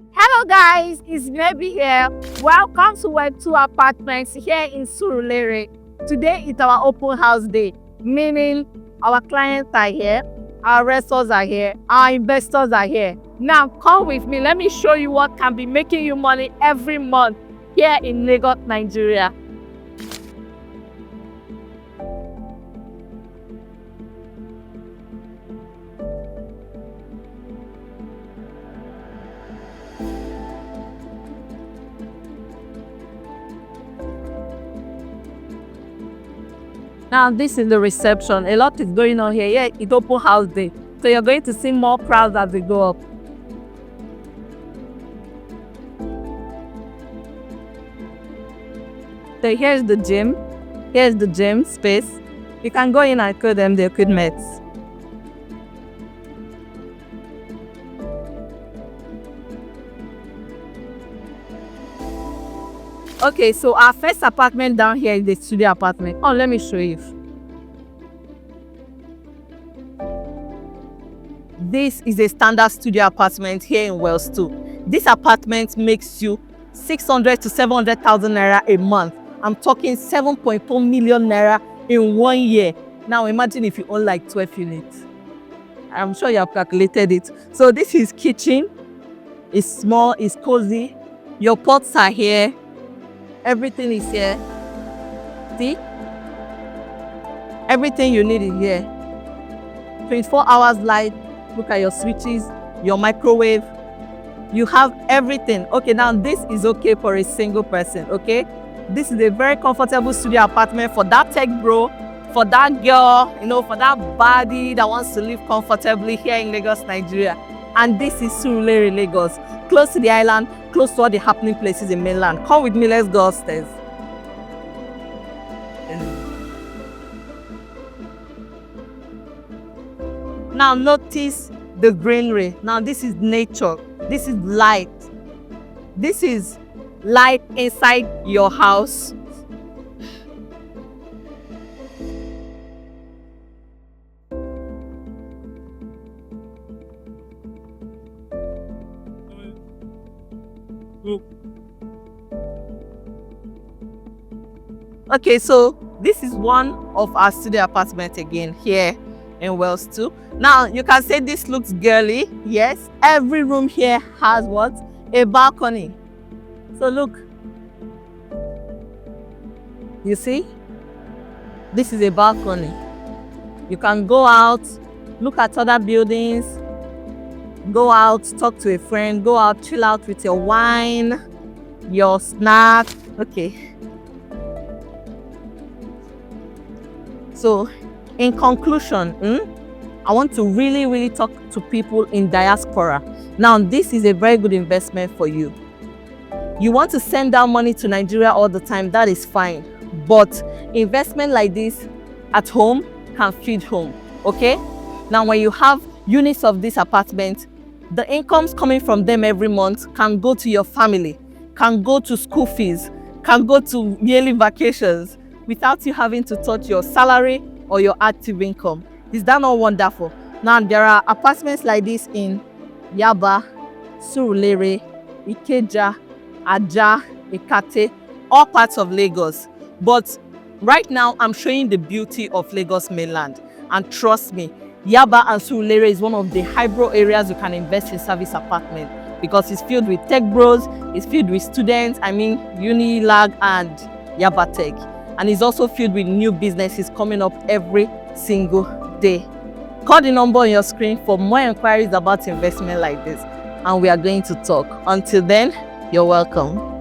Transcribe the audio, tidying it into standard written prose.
Hello guys, it's Maybe here. Welcome to Web 2 Apartments here in Surulere. Today is our open house day, meaning our clients are here, our restors are here, our investors are here. Now come with me, let me show you what can be making you money every month here in Lagos, Nigeria. Now this is the reception. A lot is going on here. Yeah, it's open house day. So you're going to see more crowds as we go up. So here's the gym. Here's the gym space. You can go in and show them the equipment. Okay, so our first apartment down here is the studio apartment. Oh, let me show you. This is a standard studio apartment here in Wales 2. This apartment makes you 600 to 700,000 naira a month. I'm talking 7.4 million naira in 1 year. Now imagine if you own like 12 units. I'm sure you have calculated it. So this is kitchen. It's small, it's cozy. Your pots are here. Everything is here. See? Everything you need is here. 24 hours light. Look at your switches, your microwave. You have everything. Okay, now this is okay for a single person, okay? This is a very comfortable studio apartment for that tech bro, for that girl, for that body that wants to live comfortably here in Lagos, Nigeria. And this is Surulere Lagos, close to the island, close to all the happening places in mainland. Come with me, let's go upstairs. Now notice the greenery. Now this is nature. This is light. This is light inside your house. Okay, so this is one of our studio apartments again here in Wales 2. Now you can say this looks girly. Yes, every room here has what? A balcony. So look, you see, this is a balcony. You can go out, look at other buildings, go out, talk to a friend, go out, chill out with your wine, your snack. Okay. So in conclusion, I want to really talk to people in diaspora. Now, this is a very good investment for you. You want to send down money to Nigeria all the time, that is fine. But investment like this at home can feed home, okay? Now, when you have units of this apartment, the incomes coming from them every month can go to your family, can go to school fees, can go to yearly vacations without you having to touch your salary or your active income. Is that not wonderful? Now, there are apartments like this in Yaba, Surulere, Ikeja, Aja, Ekate, all parts of Lagos. But right now, I'm showing the beauty of Lagos mainland. And trust me, Yaba and Surulere is one of the high-brow areas you can invest in service apartment because it's filled with tech bros, it's filled with students, Unilag and Yabatech. And it's also filled with new businesses coming up every single day. Call the number on your screen for more inquiries about investment like this, and we are going to talk. Until then, you're welcome.